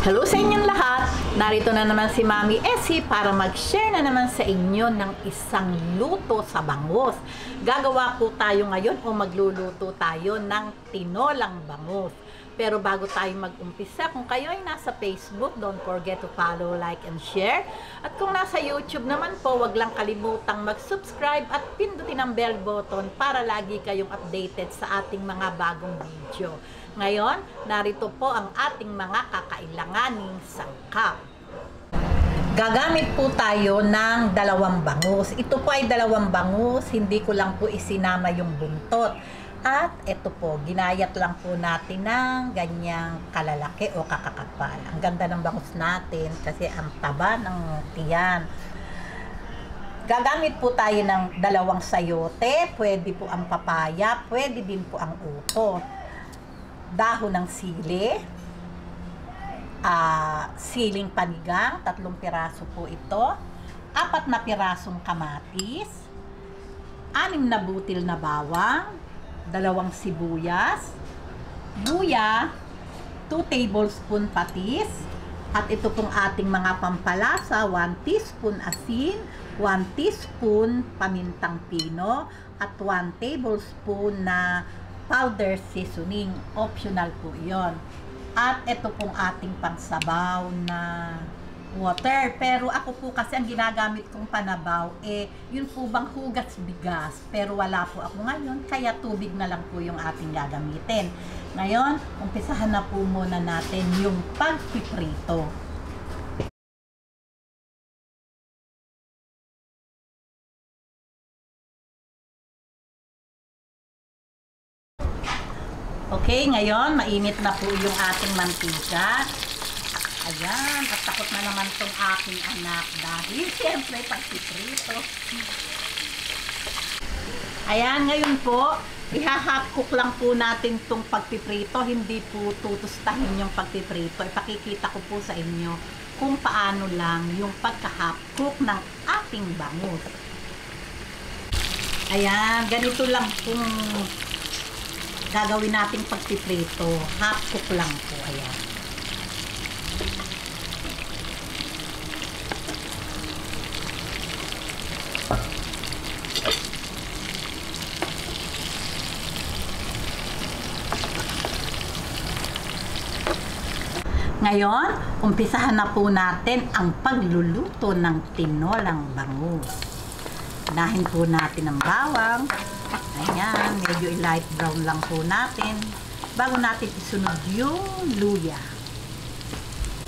Hello sa inyong lahat! Narito na naman si Mami Essie para mag-share na naman sa inyo ng isang luto sa bangus. Gagawa po tayo ngayon o magluluto tayo ng tinolang bangus. Pero bago tayo mag-umpisa, kung kayo ay nasa Facebook, don't forget to follow, like, and share. At kung nasa YouTube naman po, wag lang kalimutang mag-subscribe at pindutin ang bell button para lagi kayong updated sa ating mga bagong video. Ngayon, narito po ang ating mga kakailanganing sangkap. Gagamit po tayo ng 2 bangus. Ito po ay 2 bangus, hindi ko lang po isinama yung buntot. At ito po, ginayat lang po natin ng ganyang kalalaki o kakakapal. Ang ganda ng bangus natin kasi ang taba ng tiyan. Gagamit po tayo ng 2 sayote, pwede po ang papaya, pwede din po ang upo. Dahon ng sili, siling panigang, 3 piraso po ito, 4 na pirasong kamatis, 6 na butil na bawang, 2 sibuyas, luya, 2 tablespoon patis, at ito pong ating mga pampalasa, 1 teaspoon asin, 1 teaspoon pamintang pino, at 1 tablespoon na powder seasoning, optional po yon. At ito pong ating pangsabaw na water. Pero ako po kasi ang ginagamit kong panabaw, yun po bang hugas bigas. Pero wala po ako ngayon, kaya tubig na lang po yung ating gagamitin. Ngayon, umpisahan na po muna natin yung pagpiprito. Okay, ngayon, mainit na po yung ating mantika. Ayan, at takot na naman tong aking anak dahil siyempre pagpiprito. Ayan, ngayon po, iha-half cook lang po natin tong pagpiprito. Hindi po tutustahin yung pagpiprito. Ipakikita ko po sa inyo kung paano lang yung pagka-half cook ng ating bangus. Ayan, ganito lang kung gagawin nating pagpiprito. Half cook lang po. Ayan. Ngayon, umpisahan na po natin ang pagluluto ng tinolang bangus. Unahin po natin ang bawang. Ayan, medyo light brown lang po natin bago natin isunod yung luya.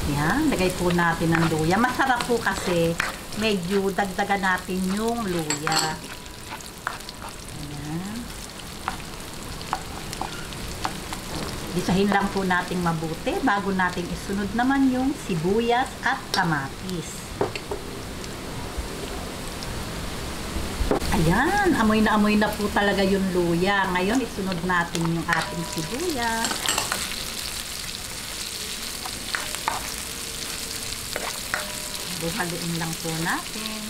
Ayan, lagay po natin ang luya. Masarap po kasi medyo dagdagan natin yung luya. Ayan. Gisahin lang po natin mabuti bago natin isunod naman yung sibuyas at kamatis. Ayan, amoy na po talaga yung luya. Ngayon, isunod natin yung ating sibuyas. Buhaluin lang po natin.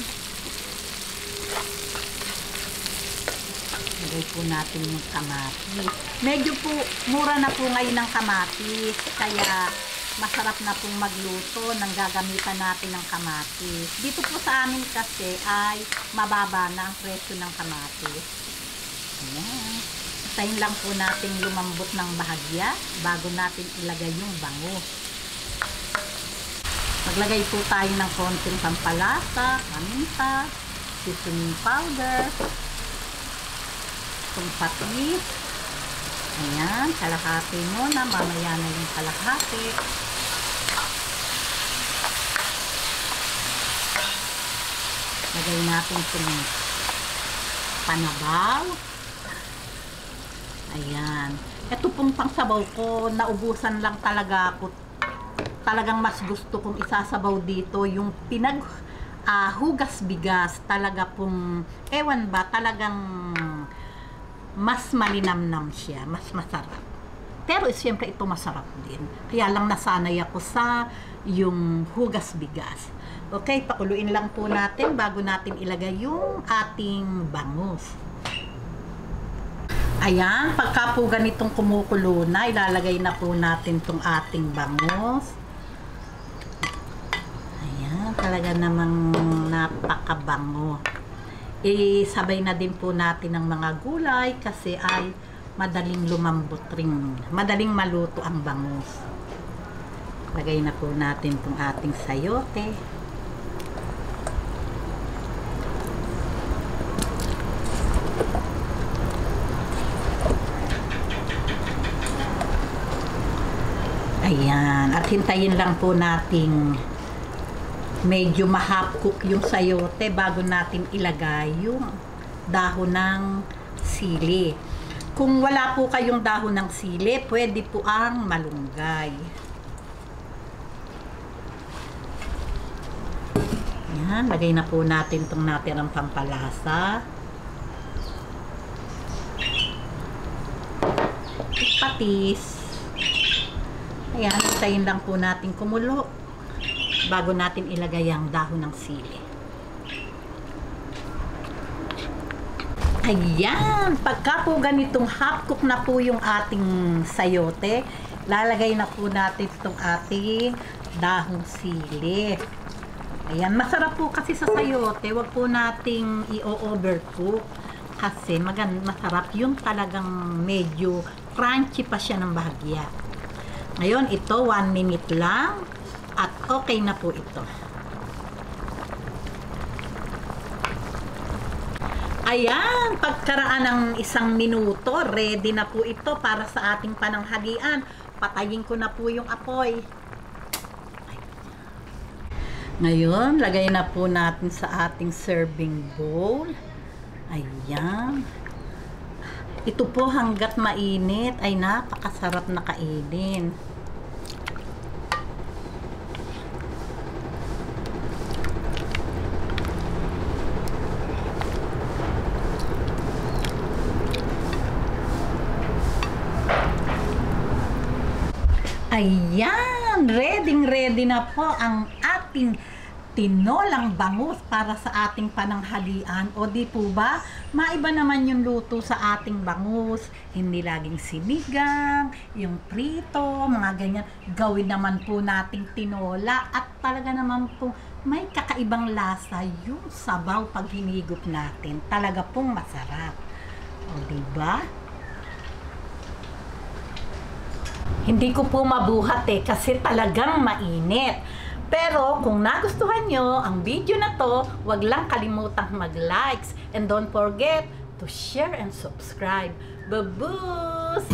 Lagay po natin yung kamatis. Medyo po, mura na po ngayon ng kamatis. Kaya, masarap na pong magluto ng gagamitan natin ng kamatis. Dito po sa amin kasi ay mababa na ang presyo ng kamatis. Ayan. Isahin lang po natin lumambot ng bahagya bago natin ilagay yung bangus. Maglagay po tayo ng konting pampalasa, paminta, seasoning powder, itong patis. Ayan, kalahati muna, mamaya na yung kalahati. Lagay natin itong panabaw. Ayan. Ito pong pangsabaw ko, naubusan lang talaga ako. Talagang mas gusto kong isasabaw dito yung hugas bigas. Talaga pong, ewan ba, talagang mas malinamnam siya, mas masarap. Pero siyempre ito masarap din. Kaya lang nasanay ako sa yung hugas bigas. Okay, pakuluin lang po natin bago natin ilagay yung ating bangus. Ayan, pagka po ganitong kumukulo na, ilalagay na po natin itong ating bangus. talaga namang napakabango. Isabay na din po natin ang mga gulay kasi ay madaling lumambot rin. Madaling maluto ang bangus. Lagay na po natin itong ating sayote. Ayan. At hintayin lang po nating medyo ma-half cook yung sayote bago natin ilagay yung dahon ng sili. Kung wala po kayong dahon ng sili, pwede po ang malunggay. Ayan. Lagay na po natin itong natirang pampalasa. Patis. Ayan, hintayin lang po natin kumulo bago natin ilagay ang dahon ng sili. Ayan, pagka po ganitong half cook na po yung ating sayote, lalagay na po natin itong ating dahong sili. Ayan, masarap po kasi sa sayote, wag po nating i-overcook kasi masarap yung talagang medyo crunchy pa siya ng bahagya. Ngayon, ito 1 minute lang at okay na po ito. Ayan, pagkaraan ng 1 minuto, ready na po ito para sa ating pananghalian. Patayin ko na po yung apoy. Ngayon, lagay na po natin sa ating serving bowl. Ayan. Ito po hanggat mainit ay napakasarap na kainin. Ayan, ready na po ang ating tinolang bangus para sa ating pananghalian. O di po ba, maiba naman yung luto sa ating bangus. Hindi laging sinigang, yung prito, mga ganyan. Gawin naman po nating tinola at talaga naman po may kakaibang lasa yung sabaw pag hinigop natin. Talaga pong masarap. O di ba? Hindi ko po mabuhat kasi talagang mainit. Pero kung nagustuhan nyo ang video na to, wag lang kalimutang mag-likes and don't forget to share and subscribe. Babuus!